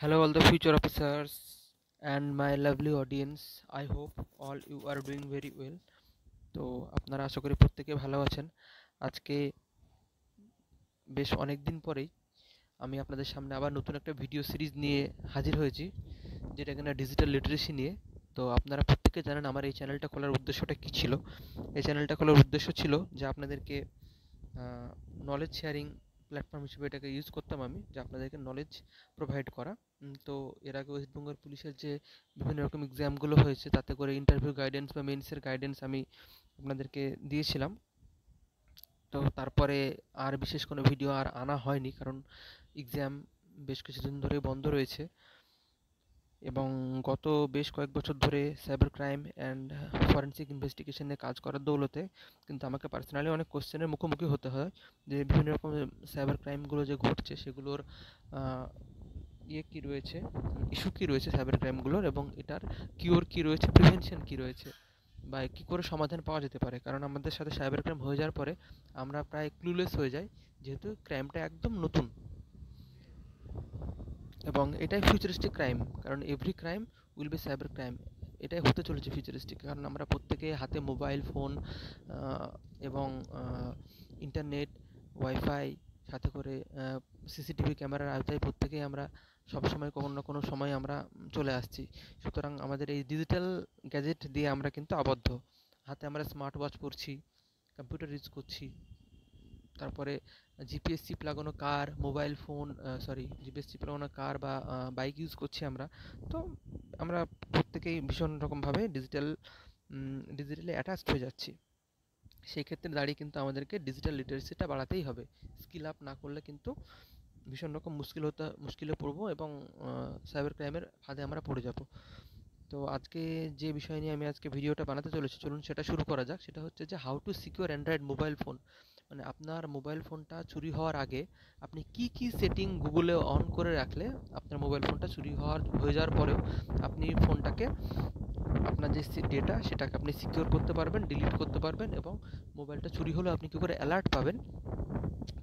Hello, all the future officers and my lovely audience. I hope all you are doing very well. তো আপনারা আশা করি প্রত্যেকে ভালো আছেন। আজকে বেশ অনেক দিন পরেই আমি আপনাদের সামনে আবার নতুন একটা ভিডিও সিরিজ নিয়ে হাজির হয়েছি, যেটা কিনা ডিজিটাল লিটারেসি নিয়ে। তো আপনারা প্রত্যেকে জানেন আমার এই চ্যানেলটা খোলার উদ্দেশ্যটা কী ছিল। এই চ্যানেলটা খোলার উদ্দেশ্য ছিল যে আপনাদেরকে নলেজ শেয়ারিং প্ল্যাটফর্ম হিসেবে এটাকে ইউজ করতাম আমি, যে আপনাদেরকে নলেজ প্রোভাইড করা। তো এর আগে ওয়েস্ট বেঙ্গল পুলিশের যে বিভিন্ন রকম এক্সামগুলো হয়েছে, তাতে করে ইন্টারভিউ গাইডেন্স বা মেন্সের গাইডেন্স আমি আপনাদেরকে দিয়েছিলাম। তো তারপরে আর বিশেষ কোনো ভিডিও আর আনা হয়নি, কারণ এক্সাম বেশ কিছুদিন ধরে বন্ধ রয়েছে। এবং গত বেশ কয়েক বছর ধরে সাইবার ক্রাইম অ্যান্ড ফরেন্সিক ইনভেস্টিগেশনে কাজ করার দৌলতে কিন্তু আমাকে পার্সোনালি অনেক কোশ্চেনের মুখোমুখি হতে হয়, যে বিভিন্ন রকম সাইবার ক্রাইমগুলো যে ঘটছে সেগুলোর কী রয়েছে, ইস্যু কী রয়েছে সাইবার ক্রাইমগুলোর, এবং এটার কিওর কী রয়েছে, প্রিভেনশন কী রয়েছে, বা কী করে সমাধান পাওয়া যেতে পারে। কারণ আমাদের সাথে সাইবার ক্রাইম হয়ে যাওয়ার পরে আমরা প্রায় ক্লুলেস হয়ে যাই, যেহেতু ক্রাইমটা একদম নতুন এবং এটাই ফিউচারিস্টিক ক্রাইম। কারণ every crime will be cyber crime, এটাই হতে চলেছে ফিউচারিস্টিক। কারণ আমরা প্রত্যেকে হাতে মোবাইল ফোন এবং ইন্টারনেট, ওয়াইফাই, সাথে করে সিসিটিভি ক্যামেরার আওতায় প্রত্যেকেই আমরা সবসময় কোনো না কোনো সময় আমরা চলে আসছি। সুতরাং আমাদের এই ডিজিটাল গ্যাজেট দিয়ে আমরা কিন্তু আবদ্ধ। হাতে আমরা স্মার্ট ওয়াচ পরছি, কম্পিউটার ইউজ করছি, তারপরে জিপিএস চিপ লাগানো কার, মোবাইল ফোন, জিপিএস চিপ লাগানো কার বা বাইক ইউজ করছি আমরা। তো আমরা প্রত্যেকেই ভীষণ রকমভাবে ডিজিটালি অ্যাটাচড হয়ে যাচ্ছি। সেই ক্ষেত্রে দাঁড়িয়ে কিন্তু আমাদেরকে ডিজিটাল লিটারেসিটা বাড়াতেই হবে। স্কিল আপ না করলে কিন্তু ভীষণ রকম মুশকিলে পড়বো এবং সাইবার ক্রাইমের ফাঁদে আমরা পড়ে যাব। তো আজকে যে বিষয় নিয়ে আমি আজকে ভিডিওটা বানাতে চলেছি, চলুন সেটা শুরু করা যাক। সেটা হচ্ছে যে how to secure Android mobile phone. মানে আপনার মোবাইল ফোনটা চুরি হওয়ার আগে আপনি কি কি সেটিং গুগলে অন করে রাখলে আপনার মোবাইল ফোনটা হয়ে যাওয়ার পরেও আপনি ফোনটাকে, আপনার যে ডেটা সেটাকে আপনি সিকিউর করতে পারবেন, ডিলিট করতে পারবেন, এবং মোবাইলটা চুরি হলেও আপনি কী করে অ্যালার্ট পাবেন,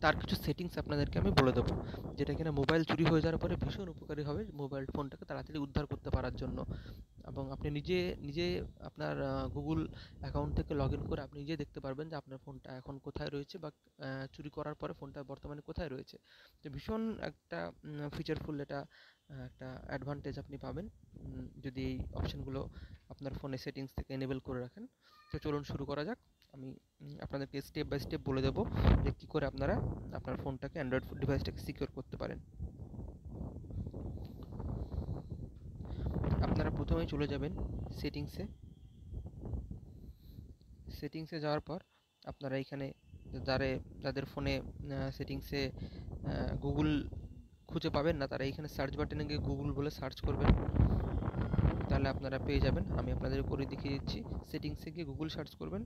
তার কিছু সেটিংস আপনাদেরকে আমি বলে দেবো, যেটা কিনা মোবাইল চুরি হয়ে যাওয়ার পরে ভীষণ উপকারী হবে মোবাইল ফোনটাকে তাড়াতাড়ি উদ্ধার করতে পারার জন্য। এবং আপনি নিজে নিজে আপনার গুগল অ্যাকাউন্ট থেকে লগ ইন করে আপনি নিজে দেখতে পারবেন যে আপনার ফোনটা এখন কোথায় রয়েছে, বা চুরি করার পরে ফোনটা বর্তমানে কোথায় রয়েছে। তো ভীষণ একটা ফিচারফুল এটা একটা অ্যাডভান্টেজ আপনি পাবেন যদি এই অপশানগুলো আপনার ফোনে সেটিংস থেকে এনেবল করে রাখেন। তো চলুন শুরু করা যাক। আমি আপনাদেরকে স্টেপ বাই স্টেপ বলে দেবো যে কী করে আপনারা আপনার ফোনটাকে, অ্যান্ড্রয়েড ডিভাইসটাকে সিকিউর করতে পারেন। আপনারা প্রথমেই চলে যাবেন সেটিংসে। সেটিংসে যাওয়ার পর আপনারা এখানে যাদের ফোনে সেটিংসে গুগল খুঁজে পাবেন না, তারা এখানে সার্চ বাটনে গিয়ে গুগল বলে সার্চ করবেন, তাহলে আপনারা পেয়ে যাবেন। আমি আপনাদের করে দেখিয়ে দিচ্ছি। সেটিংসে গিয়ে গুগল সার্চ করবেন,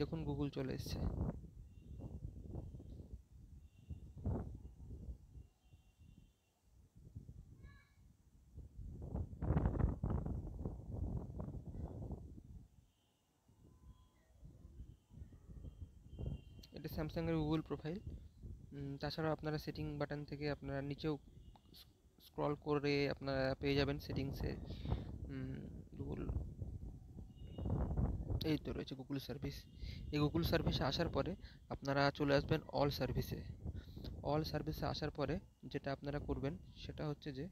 দেখুন গুগল চলে এসছে। এটা স্যামসাংয়ের গুগল প্রোফাইল। তাছাড়াও আপনারা সেটিং বাটন থেকে আপনারা নিচেও স্ক্রল করে আপনারা পেয়ে যাবেন সেটিংসে গুগল, এই তো রয়েছে গুগল সার্ভিস। এই গুগল সার্ভিসে আসার পরে আপনারা চলে আসবেন অল সার্ভিসে। অল সার্ভিসে আসার পরে যেটা আপনারা করবেন সেটা হচ্ছে যে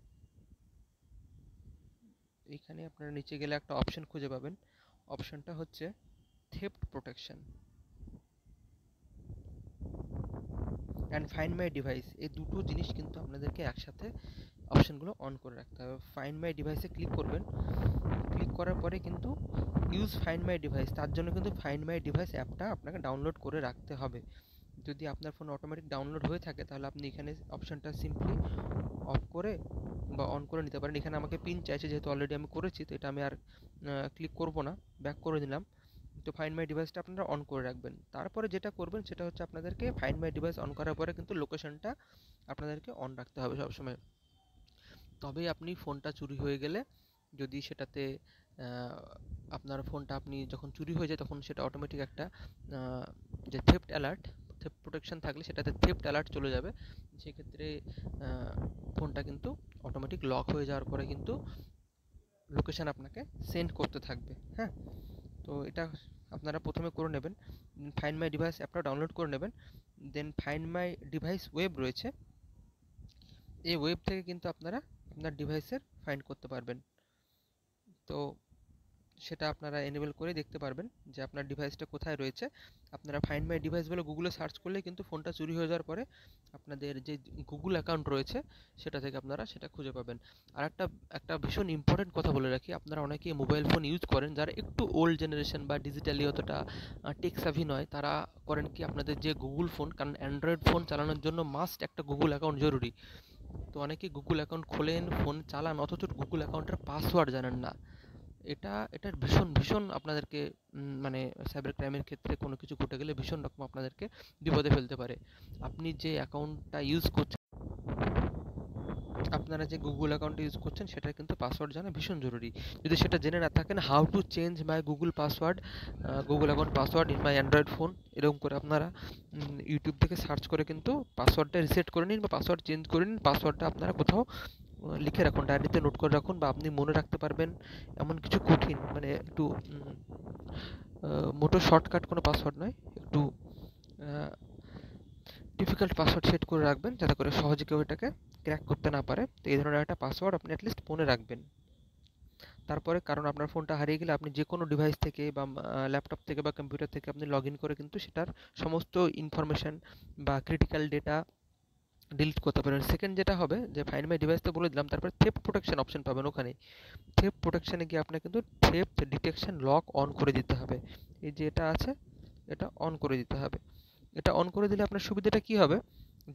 এইখানে আপনারা নিচে গেলে একটা অপশন খুঁজে পাবেন। অপশনটা হচ্ছে theft protection and find my device. এই দুটো জিনিস কিন্তু আপনাদেরকে একসাথে অপশানগুলো অন করে রাখতে হবে। ফাইন্ড মাই ডিভাইসে ক্লিক করবেন। ক্লিক করার পরে কিন্তু ইউজ ফাইন্ড মাই ডিভাইস, তার জন্য কিন্তু ফাইন্ড মাই ডিভাইস অ্যাপটা আপনাকে ডাউনলোড করে রাখতে হবে। যদি আপনার ফোনে অটোমেটিক ডাউনলোড হয়ে থাকে তাহলে আপনি এখানে অপশানটা সিম্পলি অফ করে বা অন করে নিতে পারেন। এখানে আমাকে পিন চাইছে, যেহেতু অলরেডি আমি করেছি, তো এটা আমি আর ক্লিক করব না, ব্যাক করে দিলাম। তো ফাইন্ড মাই ডিভাইসটা আপনারা অন করে রাখবেন। তারপরে যেটা করবেন সেটা হচ্ছে আপনাদেরকে ফাইন্ড মাই ডিভাইস অন করার পরে কিন্তু লোকেশনটা আপনাদেরকে অন রাখতে হবে সবসময়। তবেই আপনি ফোনটা চুরি হয়ে গেলে, যদি সেটাতে আপনার ফোনটা আপনি যখন চুরি হয়ে যায় তখন সেটা অটোমেটিক একটা যে থেফট থেফট প্রোটেকশন থাকলে সেটাতে থেফট অ্যালার্ট চলে যাবে, সেক্ষেত্রে ফোনটা কিন্তু অটোমেটিক লক হয়ে যাওয়ার পরে কিন্তু লোকেশান আপনাকে সেন্ড করতে থাকবে। হ্যাঁ, তো এটা আপনারা প্রথমে করে নেবেন। ফাইন্ড মাই ডিভাইস অ্যাপটা ডাউনলোড করে নেবেন। Then find my device web রয়েছে, এই ওয়েব থেকে কিন্তু আপনারা আপনার ডিভাইসের ফাইন্ড করতে পারবেন। তো সেটা আপনারা এনেবল করে দেখতে পারবেন যে আপনার ডিভাইসটা কোথায় রয়েছে। আপনারা ফাইন্ড মাই ডিভাইস বলে গুগলে সার্চ করলে কিন্তু ফোনটা চুরি হয়ে যাওয়ার পরে আপনাদের যে গুগল অ্যাকাউন্ট রয়েছে সেটা থেকে আপনারা সেটা খুঁজে পাবেন। আর একটা ভীষণ ইম্পর্টেন্ট কথা বলে রাখি, আপনারা অনেকে মোবাইল ফোন ইউজ করেন যারা একটু ওল্ড জেনারেশন বা ডিজিটালি অতটা টেক সাভি নয়, তারা করেন কি আপনাদের যে গুগল ফোন, কারণ অ্যান্ড্রয়েড ফোন চালানোর জন্য মাস্ট একটা গুগল অ্যাকাউন্ট জরুরি। তো অনেকেই গুগল অ্যাকাউন্ট খোলেন, ফোন চালান, অথচ গুগল অ্যাকাউন্টের পাসওয়ার্ড জানেন না। এটার ভীষণ ভীষণ আপনাদেরকে মানে সাইবার ক্রাইমের ক্ষেত্রে কোনো কিছু ঘটে গেলে ভীষণ রকম আপনাদেরকে বিপদে ফেলতে পারে। আপনি যে অ্যাকাউন্টটা ইউজ করছেন, আপনারা যে গুগল অ্যাকাউন্ট ইউজ করছেন সেটার কিন্তু পাসওয়ার্ড জানা ভীষণ জরুরি। যদি সেটা জেনে না থাকেন, how to change my Google password, Google account password in my Android phone, এরকম করে আপনারা ইউটিউব থেকে সার্চ করে কিন্তু পাসওয়ার্ডটা রিসেট করে নিন বা পাসওয়ার্ড চেঞ্জ করে নিন। পাসওয়ার্ডটা আপনারা কোথাও লিখে রাখুন, ডায়েরিতে নোট করে রাখুন, বা আপনি মনে রাখতে পারবেন এমন কিছু কঠিন, মানে একটু মোটো শর্টকাট কোনো পাসওয়ার্ড নয়, একটু ডিফিকাল্ট পাসওয়ার্ড সেট করে রাখবেন যাতে করে সহজে কেউ এটাকে ক্র্যাক করতে না পারে। তো এই ধরনের একটা পাসওয়ার্ড আপনি অ্যাটলিস্ট মনে রাখবেন। তারপরে, কারণ আপনার ফোনটা হারিয়ে গেলে আপনি যে কোনো ডিভাইস থেকে বা ল্যাপটপ থেকে বা কম্পিউটার থেকে আপনি লগ ইন করে কিন্তু সেটার সমস্ত ইনফরমেশান বা ক্রিটিক্যাল ডেটা ডিলিট করতে পারেন। সেকেন্ড যেটা হবে যে ফাইন্ড মাই ডিভাইস তো বলে দিলাম, তারপরে থেফট প্রোটেকশন অপশন পাবেন ওখানে। থেফট প্রোটেকশনে গিয়ে আপনার কিন্তু থেফট ডিটেকশন লক অন করে দিতে হবে। এই যে এটা আছে, এটা অন করে দিতে হবে। এটা অন করে দিলে আপনার সুবিধাটা কি হবে,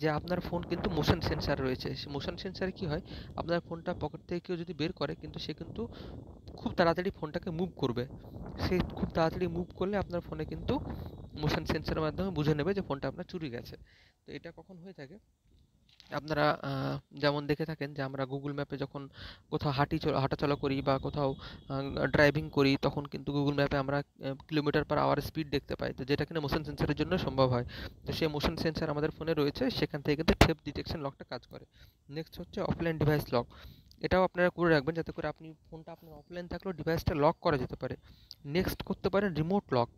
যে আপনার ফোন কিন্তু মোশন সেন্সার রয়েছে। সে মোশন সেন্সারে কি হয়, আপনার ফোনটা পকেট থেকে কেউ যদি বের করে কিন্তু সে কিন্তু খুব তাড়াতাড়ি ফোনটাকে মুভ করবে। সে খুব তাড়াতাড়ি মুভ করলে আপনার ফোনে কিন্তু মোশন সেন্সারের মাধ্যমে বুঝে নেবে যে ফোনটা আপনার চুরি গেছে। তো এটা কখন হয়ে থাকে, আপনারা যেমন দেখে থাকেন যে আমরা গুগল ম্যাপে যখন কোথাও হাঁটাচলা করি বা কোথাও ড্রাইভিং করি, তখন কিন্তু গুগল ম্যাপে আমরা কিলোমিটার পার আওয়ার স্পিড দেখতে পাই, তো যেটা কিনা মোশন সেন্সারের জন্য সম্ভব হয়। তো সেই মোশন সেন্সার আমাদের ফোনে রয়েছে, সেখান থেকে কিন্তু থেফট ডিটেকশন লকটা কাজ করে। নেক্সট হচ্ছে অফলাইন ডিভাইস লক। এটাও আপনারা করে রাখবেন যাতে করে আপনি ফোনটা আপনার অফলাইন থাকলেও ডিভাইসটা লক করা যেতে পারে। নেক্সট করতে পারেন রিমোট লক।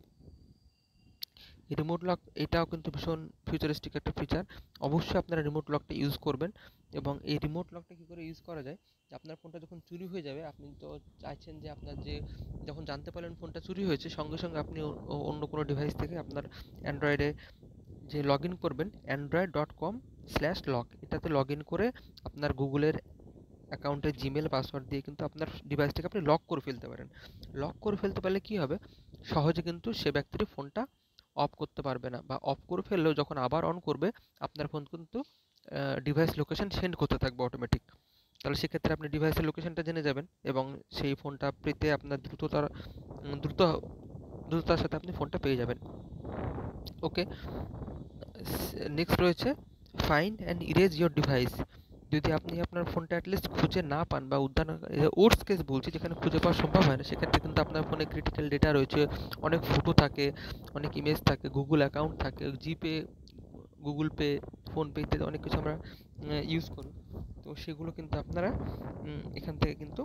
রিমোট লক এটাও কিন্তু ভীষণ ফিউচারিস্টিক একটা ফিচার। অবশ্যই আপনারা রিমোট লকটা ইউজ করবেন। এবং এই রিমোট লকটা কী করে ইউজ করা যায়, যে আপনার ফোনটা যখন চুরি হয়ে যাবে, আপনি তো চাইছেন যে আপনার যে যখন জানতে পারলেন ফোনটা চুরি হয়েছে, সঙ্গে সঙ্গে আপনি অন্য কোনো ডিভাইস থেকে আপনার অ্যান্ড্রয়েডে যে লগ ইন করবেন android.com/লক, এটাতে লগ ইন করে আপনার গুগলের অ্যাকাউন্টের জিমেল পাসওয়ার্ড দিয়ে কিন্তু আপনার ডিভাইসটাকে আপনি লক করে ফেলতে পারেন। লক করে ফেলতে পারলে কী হবে, সহজে কিন্তু সে ব্যক্তির ফোনটা অফ করতে পারবে না, বা অফ করে ফেললেও যখন আবার অন করবে আপনার ফোন কিন্তু ডিভাইস লোকেশন সেন্ড করতে থাকবে অটোমেটিক। তাহলে সেক্ষেত্রে আপনি ডিভাইসের লোকেশনটা জেনে যাবেন এবং সেই ফোনটা পেতে আপনার দ্রুততার সাথে আপনি ফোনটা পেয়ে যাবেন। ওকে, নেক্সট রয়েছে find and erase your device. যদি আপনি আপনার ফোনটা অ্যাটলিস্ট খুঁজে না পান বা উদ্ধার, ওর্স কেস বলছি, যেখানে খুঁজে পাওয়া সম্ভব হয় না, সেক্ষেত্রে কিন্তু আপনার ফোনে ক্রিটিক্যাল ডেটা রয়েছে, অনেক ফটো থাকে, অনেক ইমেজ থাকে, গুগল অ্যাকাউন্ট থাকে, জিপে, গুগল পে, ফোনপে ইত্যাদি অনেক কিছু আমরা ইউজ করি। তো সেগুলো কিন্তু আপনারা এখান থেকে কিন্তু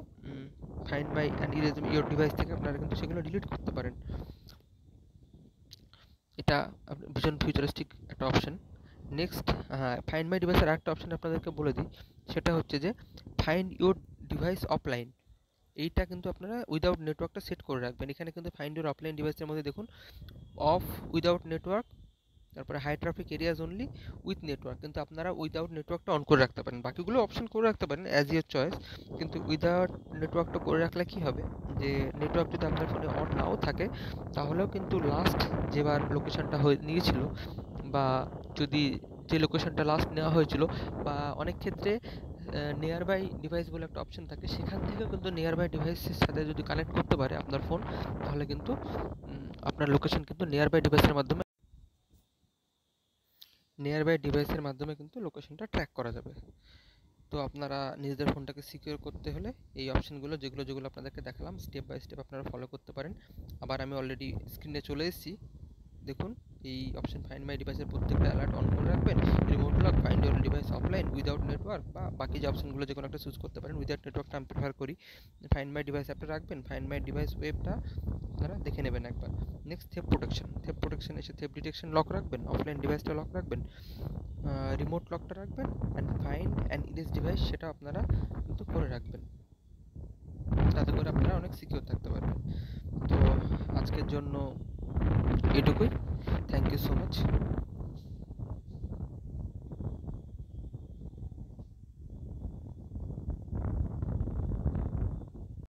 find my and erase your device থেকে আপনারা কিন্তু সেগুলো ডিলিট করতে পারেন। এটা ভীষণ ফিউচারিস্টিক একটা অপশন। নেক্সট, ফাইন্ড মাই ডিভাইসের আরেকটা অপশন আপনাদেরকে বলে দিই, সেটা হচ্ছে যে ফাইন্ড ইউর ডিভাইস অফলাইন। এইটা কিন্তু আপনারা উইদাউট নেটওয়ার্কটা সেট করে রাখবেন। এখানে কিন্তু ফাইন্ড ইউর অফলাইন ডিভাইসের মধ্যে দেখুন অফ উইদাউট নেটওয়ার্ক, তারপরে high traffic areas only with network, কিন্তু আপনারা উইদাউট নেটওয়ার্কটা অন করে রাখতে পারেন। বাকিগুলো অপশন করে রাখতে পারেন অ্যাজ ইয়োর চয়েস, কিন্তু উইদাউট নেটওয়ার্কটা করে রাখলে কী হবে, যে নেটওয়ার্ক যদি আপনার ফোনে অন নাও থাকে তাহলেও কিন্তু লাস্ট যেবার লোকেশনটা নিয়েছিল, বা যদি যে লোকেশনটা লাস্ট নেওয়া হয়েছিল, বা অনেক ক্ষেত্রে নিয়ার বাই ডিভাইস বলে একটা অপশন থাকে, সেখান থেকেও কিন্তু নিয়ার বাই ডিভাইসের সাথে যদি কানেক্ট করতে পারে আপনার ফোন, তাহলে কিন্তু আপনার লোকেশন কিন্তু নিয়ার বাই ডিভাইসের মাধ্যমে কিন্তু লোকেশনটা ট্র্যাক করা যাবে। তো আপনারা নিজেদের ফোনটাকে সিকিউর করতে হলে এই অপশনগুলো যেগুলো আপনাদেরকে দেখালাম স্টেপ বাই স্টেপ আপনারা ফলো করতে পারেন। আবার আমি অলরেডি স্ক্রিনে চলে এসেছি, দেখুন এই অপশন ফাইন্ড মাই ডিভাইসের প্রত্যেকটা অ্যালার্ট অন করে রাখবেন। Remote lock, find your device offline without network, বা বাকি যে অপশনগুলো যে কোনো একটা চুজ করতে পারেন। উইদাউট নেটওয়ার্কটা আমি প্রেফার করি। ফাইন্ড মাই ডিভাইস অ্যাপটা রাখবেন, ফাইন্ড মাই ডিভাইস ওয়েবটা আপনারা দেখে নেবেন একবার। Next theft protection, theft protection এসে থেফট ডিটেকশন লক রাখবেন, অফলাইন ডিভাইসটা লক রাখবেন, রিমোট লকটা রাখবেন, and find and erase device সেটা আপনারা কিন্তু করে রাখবেন, তাতে করে আপনারা অনেক সিকিউর থাকতে পারবেন। তো আজকের জন্য এটুকুই। Thank you so much.